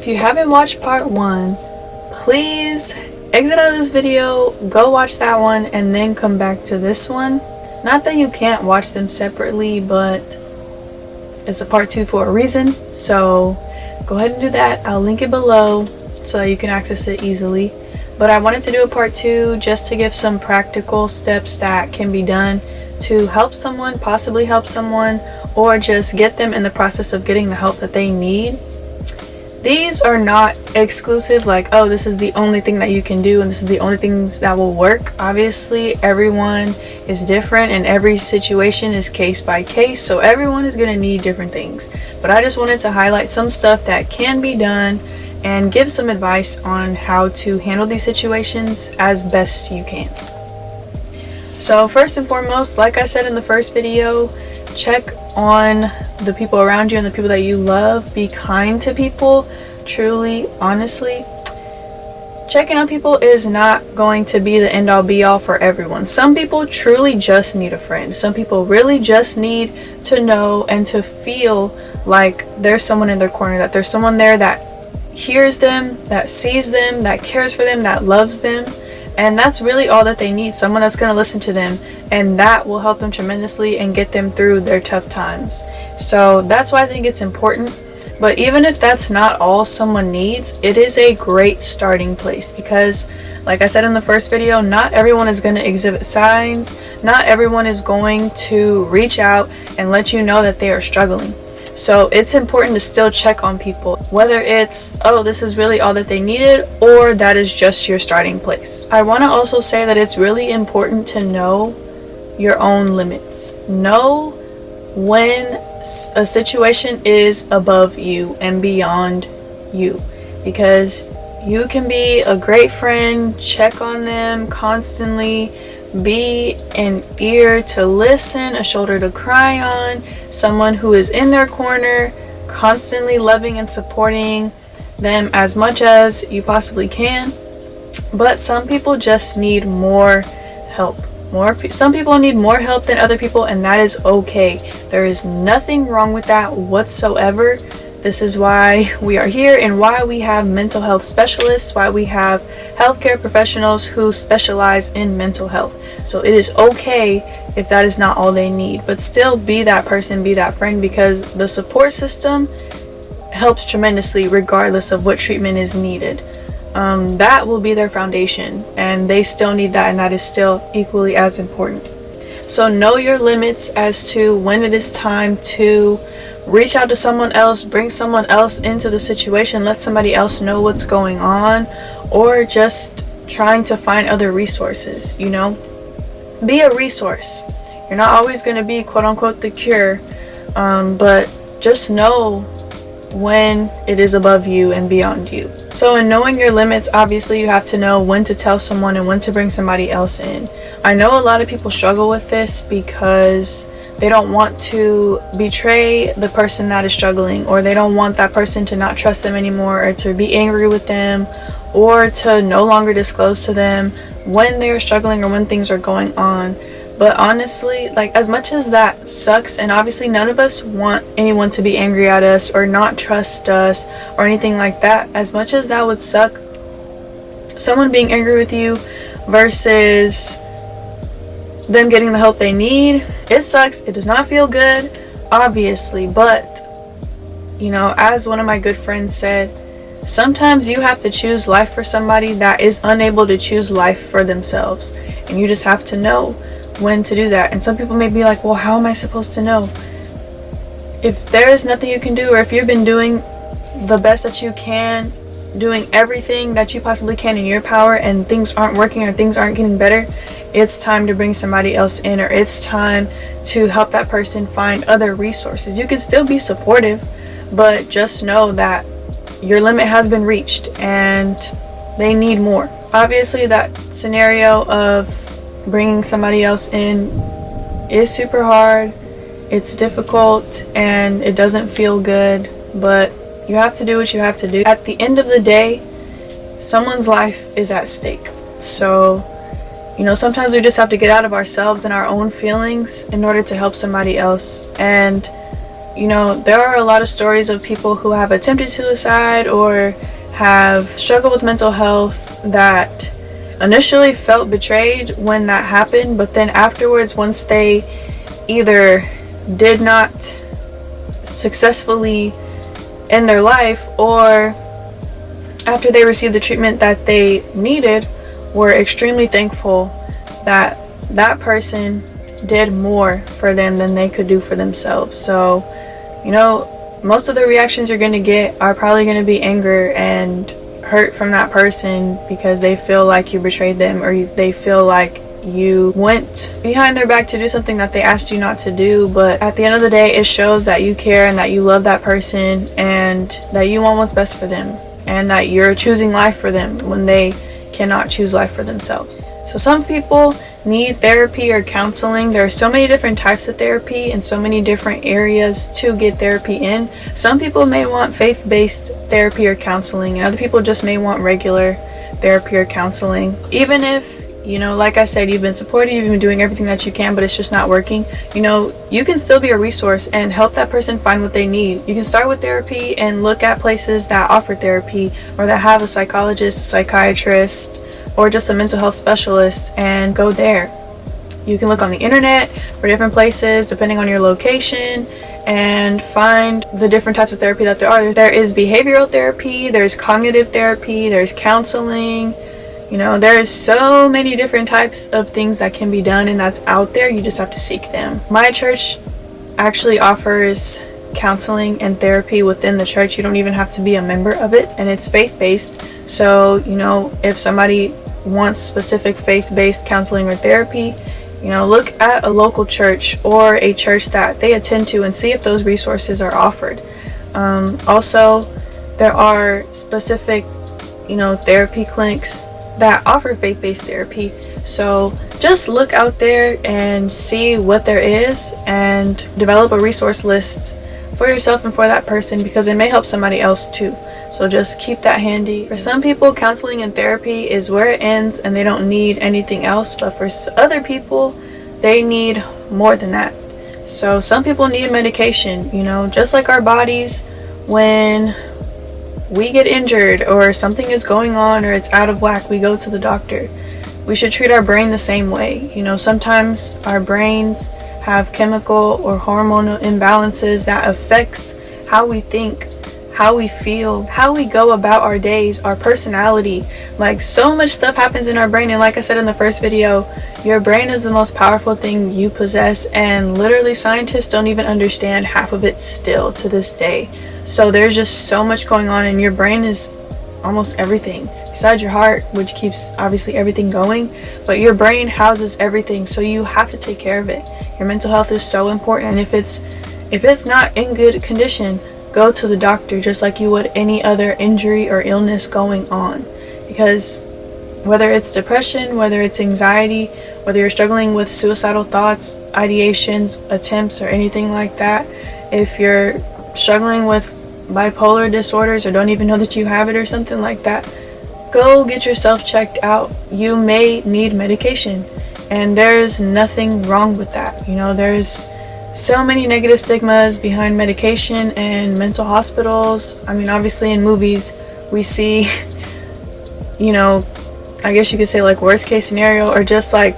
if you haven't watched part 1, please exit out of this video, go watch that one, and then come back to this one. Not that you can't watch them separately, but it's a part 2 for a reason. So go ahead and do that. I'll link it below so that you can access it easily. But I wanted to do a part 2 just to give some practical steps that can be done to help someone, possibly help someone, or just get them in the process of getting the help that they need. These are not exclusive, like, oh, this is the only thing that you can do and this is the only things that will work. Obviously, everyone is different and every situation is case by case, so everyone is going to need different things. But I just wanted to highlight some stuff that can be done and give some advice on how to handle these situations as best you can. So first and foremost, like I said in the first video, check on the people around you and the people that you love. Be kind to people, truly, honestly. Checking on people is not going to be the end all be all for everyone. Some people truly just need a friend. Some people really just need to know and to feel like there's someone in their corner, that there's someone there that hears them, that sees them, that cares for them, that loves them. And that's really all that they need, someone that's going to listen to them, and that will help them tremendously and get them through their tough times. So that's why I think it's important. But even if that's not all someone needs, it is a great starting place, because like I said in the first video, not everyone is going to exhibit signs. Not everyone is going to reach out and let you know that they are struggling. So it's important to still check on people, whether it's, oh, this is really all that they needed, or that is just your starting place. I want to also say that it's really important to know your own limits. Know when a situation is above you and beyond you, because you can be a great friend, check on them constantly, be an ear to listen, a shoulder to cry on, someone who is in their corner, constantly loving and supporting them as much as you possibly can. But some people just need more help. Some people need more help than other people, and that is okay. There is nothing wrong with that whatsoever. This is why we are here and why we have mental health specialists, why we have healthcare professionals who specialize in mental health. So it is okay if that is not all they need, but still be that person, be that friend, because the support system helps tremendously regardless of what treatment is needed. That will be their foundation, and they still need that, and that is still equally as important. So know your limits as to when it is time to reach out to someone else, bring someone else into the situation, let somebody else know what's going on, or just trying to find other resources. You know, be a resource. You're not always going to be quote unquote the cure, but just know when it is above you and beyond you. So in knowing your limits, obviously you have to know when to tell someone and when to bring somebody else in. I know a lot of people struggle with this because they don't want to betray the person that is struggling, or they don't want that person to not trust them anymore, or to be angry with them, or to no longer disclose to them when they are struggling or when things are going on. But honestly, like, as much as that sucks, and obviously none of us want anyone to be angry at us or not trust us or anything like that, as much as that would suck, someone being angry with you versus them getting the help they need, it sucks. It does not feel good, obviously, but you know, as one of my good friends said, sometimes you have to choose life for somebody that is unable to choose life for themselves, and you just have to know when to do that. And some people may be like, well, how am I supposed to know? If there is nothing you can do, or if you've been doing the best that you can, doing everything that you possibly can in your power, and things aren't working or things aren't getting better, it's time to bring somebody else in, or it's time to help that person find other resources. You can still be supportive, but just know that your limit has been reached and they need more. Obviously, that scenario of bringing somebody else in is super hard, it's difficult, and it doesn't feel good, but you have to do what you have to do. At the end of the day, someone's life is at stake. So, you know, sometimes we just have to get out of ourselves and our own feelings in order to help somebody else. And you know, there are a lot of stories of people who have attempted suicide or have struggled with mental health that initially felt betrayed when that happened, but then afterwards, once they either did not successfully end their life, or after they received the treatment that they needed, were extremely thankful that that person did more for them than they could do for themselves. So, you know, most of the reactions you're going to get are probably going to be anger and hurt from that person because they feel like you betrayed them, or they feel like you went behind their back to do something that they asked you not to do. But at the end of the day, it shows that you care and that you love that person and that you want what's best for them, and that you're choosing life for them when they cannot choose life for themselves. So some people need therapy or counseling. There are so many different types of therapy and so many different areas to get therapy in. Some people may want faith-based therapy or counseling, and other people just may want regular therapy or counseling. Even if, you know, like I said, you've been supported, you've been doing everything that you can, but it's just not working, you know, you can still be a resource and help that person find what they need. You can start with therapy and look at places that offer therapy or that have a psychologist, a psychiatrist, or just a mental health specialist, and go there. You can look on the internet for different places depending on your location and find the different types of therapy that there are. There is behavioral therapy, there's cognitive therapy, there's counseling. You know, there's so many different types of things that can be done, and that's out there. You just have to seek them. My church actually offers counseling and therapy within the church. You don't even have to be a member of it, and it's faith-based. So, you know, if somebody wants specific faith-based counseling or therapy, you know, look at a local church or a church that they attend to and see if those resources are offered. Also, there are specific, you know, therapy clinics that offer faith-based therapy. So just look out there and see what there is and develop a resource list for yourself and for that person, because it may help somebody else too. So just keep that handy. For some people, counseling and therapy is where it ends and they don't need anything else, but for other people, they need more than that. So some people need medication, you know, just like our bodies. When we get injured or something is going on or it's out of whack, we go to the doctor. We should treat our brain the same way. You know, sometimes our brains have chemical or hormonal imbalances that affects how we think, how we feel, how we go about our days, our personality. Like, so much stuff happens in our brain, and like I said in the first video, your brain is the most powerful thing you possess, and literally scientists don't even understand half of it still to this day. So there's just so much going on, and your brain is almost everything besides your heart, which keeps obviously everything going, but your brain houses everything, so you have to take care of it. Your mental health is so important, and if it's not in good condition, go to the doctor just like you would any other injury or illness going on. Because whether it's depression, whether it's anxiety, whether you're struggling with suicidal thoughts, ideations, attempts, or anything like that, if you're struggling with bipolar disorders or don't even know that you have it or something like that, go get yourself checked out. You may need medication, and there's nothing wrong with that. You know, there's so many negative stigmas behind medication and mental hospitals. I mean, obviously in movies we see, you know, I guess you could say like worst case scenario, or just like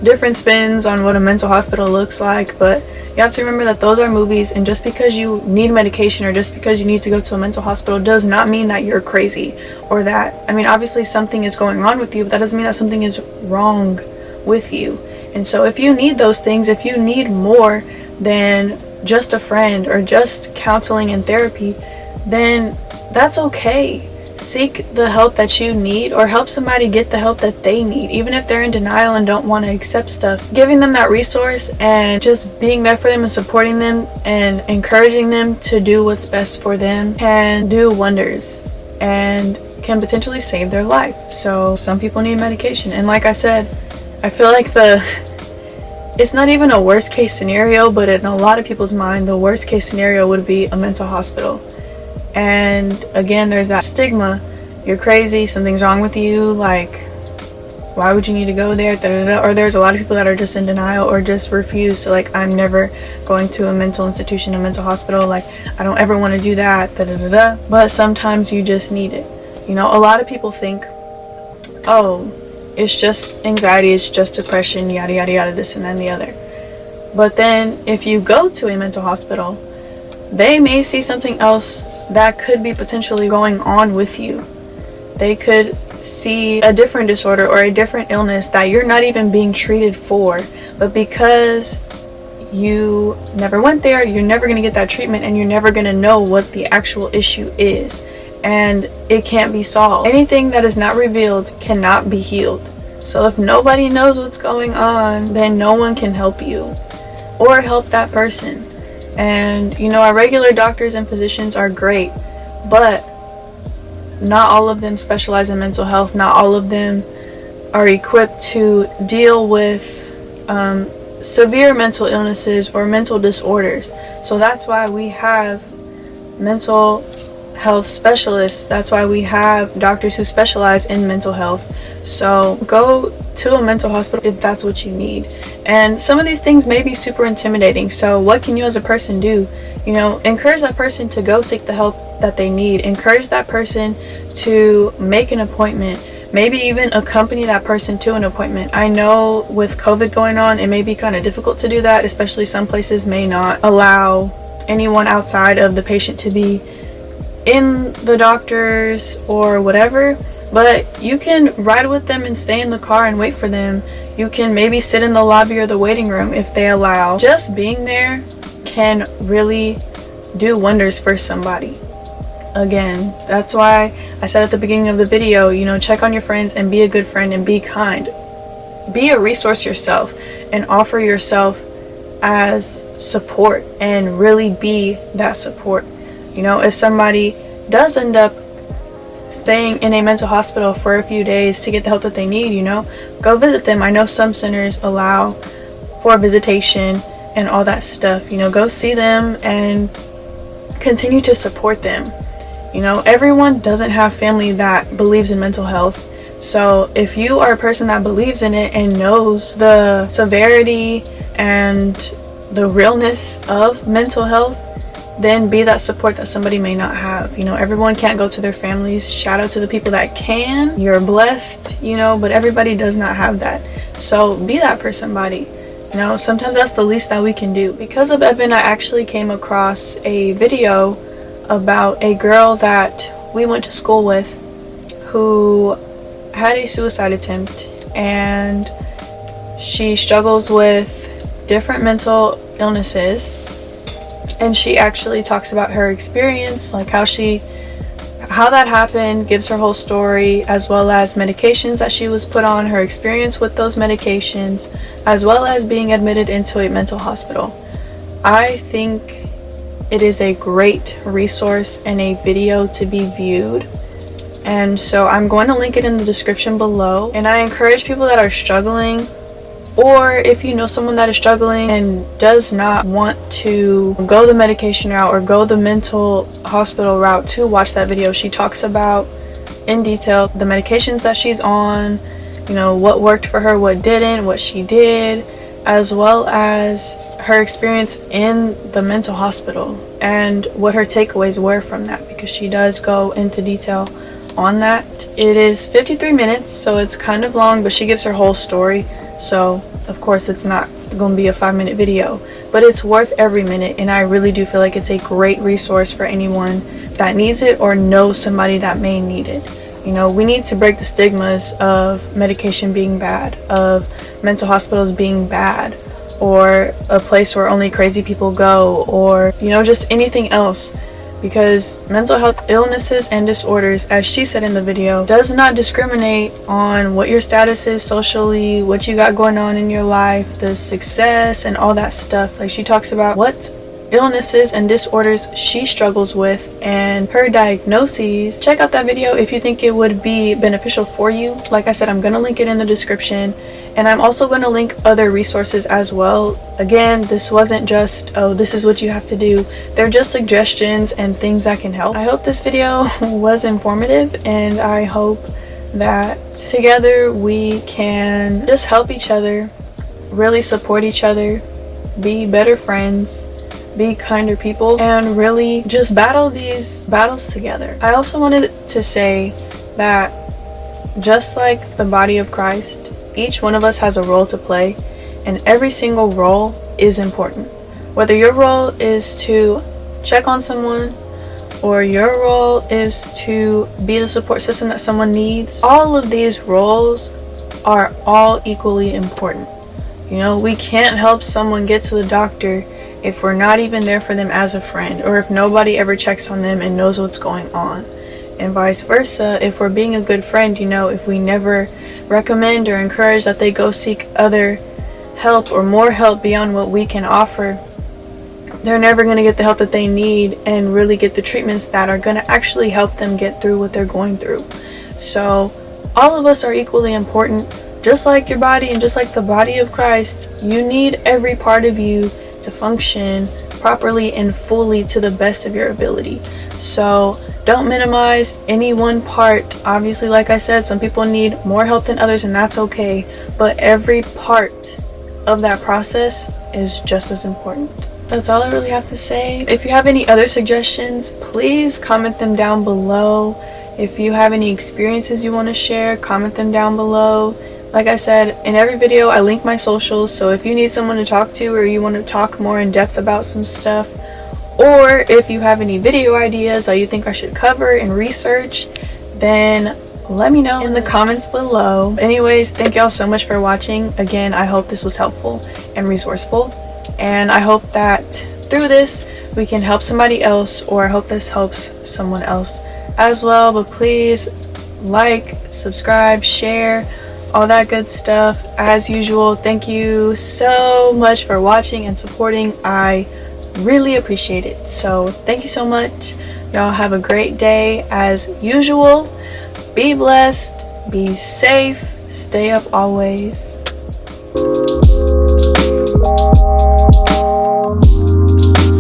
different spins on what a mental hospital looks like, but you have to remember that those are movies, and just because you need medication or just because you need to go to a mental hospital does not mean that you're crazy, or that, I mean, obviously something is going on with you, but that doesn't mean that something is wrong with you. And so if you need those things, if you need more than just a friend or just counseling and therapy, then that's okay. Seek the help that you need, or help somebody get the help that they need, even if they're in denial and don't want to accept stuff. Giving them that resource and just being there for them and supporting them and encouraging them to do what's best for them can do wonders and can potentially save their life. So some people need medication, and like I said, I feel like it's not even a worst case scenario, but in a lot of people's mind, the worst case scenario would be a mental hospital. And again, there's that stigma. You're crazy, something's wrong with you. Like, why would you need to go there, da, da, da. Or there's a lot of people that are just in denial or just refuse to, like, I'm never going to a mental institution, a mental hospital, like, I don't ever want to do that, da, da, da, da. But sometimes you just need it. You know, a lot of people think, oh, it's just anxiety, it's just depression, yada yada yada, this and then the other. But then if you go to a mental hospital, they may see something else that could be potentially going on with you. They could see a different disorder or a different illness that you're not even being treated for, but because you never went there, you're never going to get that treatment, and you're never going to know what the actual issue is, and it can't be solved. Anything that is not revealed cannot be healed. So if nobody knows what's going on, then no one can help you or help that person. And you know, our regular doctors and physicians are great, but not all of them specialize in mental health. Not all of them are equipped to deal with severe mental illnesses or mental disorders. So that's why we have mental health specialists. That's why we have doctors who specialize in mental health. So go to a mental hospital if that's what you need. And some of these things may be super intimidating. So what can you as a person do? You know, encourage that person to go seek the help that they need. Encourage that person to make an appointment. Maybe even accompany that person to an appointment. I know with COVID going on, it may be kind of difficult to do that, especially some places may not allow anyone outside of the patient to be in the doctors or whatever. But you can ride with them and stay in the car and wait for them. You can maybe sit in the lobby or the waiting room if they allow. Just being there can really do wonders for somebody. Again, that's why I said at the beginning of the video, you know, check on your friends and be a good friend and be kind. Be a resource yourself and offer yourself as support and really be that support. You know, if somebody does end up staying in a mental hospital for a few days to get the help that they need, you know, go visit them. I know some centers allow for visitation and all that stuff. You know, go see them and continue to support them. You know, everyone doesn't have family that believes in mental health. So if you are a person that believes in it and knows the severity and the realness of mental health, then be that support that somebody may not have. You know, everyone can't go to their families. Shout out to the people that can. You're blessed, you know, but everybody does not have that. So be that for somebody. You know, sometimes that's the least that we can do. Because of Evan, I actually came across a video about a girl that we went to school with who had a suicide attempt, and she struggles with different mental illnesses, and she actually talks about her experience, like how that happened, gives her whole story, as well as medications that she was put on, her experience with those medications, as well as being admitted into a mental hospital. I think it is a great resource and a video to be viewed, and so I'm going to link it in the description below. And I encourage people that are struggling, or if you know someone that is struggling and does not want to go the medication route or go the mental hospital route, to watch that video. She talks about in detail the medications that she's on, you know, what worked for her, what didn't, what she did, as well as her experience in the mental hospital and what her takeaways were from that, because she does go into detail on that. It is 53 minutes, so it's kind of long, but she gives her whole story. So of course it's not going to be a 5-minute video, but it's worth every minute, and I really do feel like it's a great resource for anyone that needs it or knows somebody that may need it. You know, we need to break the stigmas of medication being bad, of mental hospitals being bad, or a place where only crazy people go, or, you know, just anything else. Because mental health illnesses and disorders, as she said in the video, does not discriminate on what your status is socially, what you got going on in your life, the success and all that stuff. Like, she talks about what illnesses and disorders she struggles with and her diagnoses. Check out that video if you think it would be beneficial for you. Like I said, I'm going to link it in the description, and I'm also going to link other resources as well. Again, this wasn't just, oh, this is what you have to do. They're just suggestions and things that can help. I hope this video was informative, and I hope that together we can just help each other, really support each other, be better friends, be kinder people, and really just battle these battles together. I also wanted to say that just like the body of Christ, each one of us has a role to play, and every single role is important. Whether your role is to check on someone, or your role is to be the support system that someone needs, all of these roles are all equally important. You know, we can't help someone get to the doctor if we're not even there for them as a friend, or if nobody ever checks on them and knows what's going on. And vice versa, if we're being a good friend, you know, if we never recommend or encourage that they go seek other help or more help beyond what we can offer, they're never going to get the help that they need and really get the treatments that are going to actually help them get through what they're going through. So all of us are equally important. Just like your body and just like the body of Christ, you need every part of you to function properly and fully to the best of your ability. So don't minimize any one part. Obviously, like I said, some people need more help than others, and that's okay. But every part of that process is just as important. That's all I really have to say. If you have any other suggestions, please comment them down below. If you have any experiences you want to share, comment them down below. Like I said, in every video I link my socials, so if you need someone to talk to or you want to talk more in depth about some stuff, or if you have any video ideas that you think I should cover and research, then let me know in the comments below. Anyways, thank y'all so much for watching. Again, I hope this was helpful and resourceful, and I hope that through this we can help somebody else, or I hope this helps someone else as well. But please like, subscribe, share, all that good stuff. As usual, thank you so much for watching and supporting. I really appreciate it. So thank you so much. Y'all have a great day as usual. Be blessed, be safe, stay up always.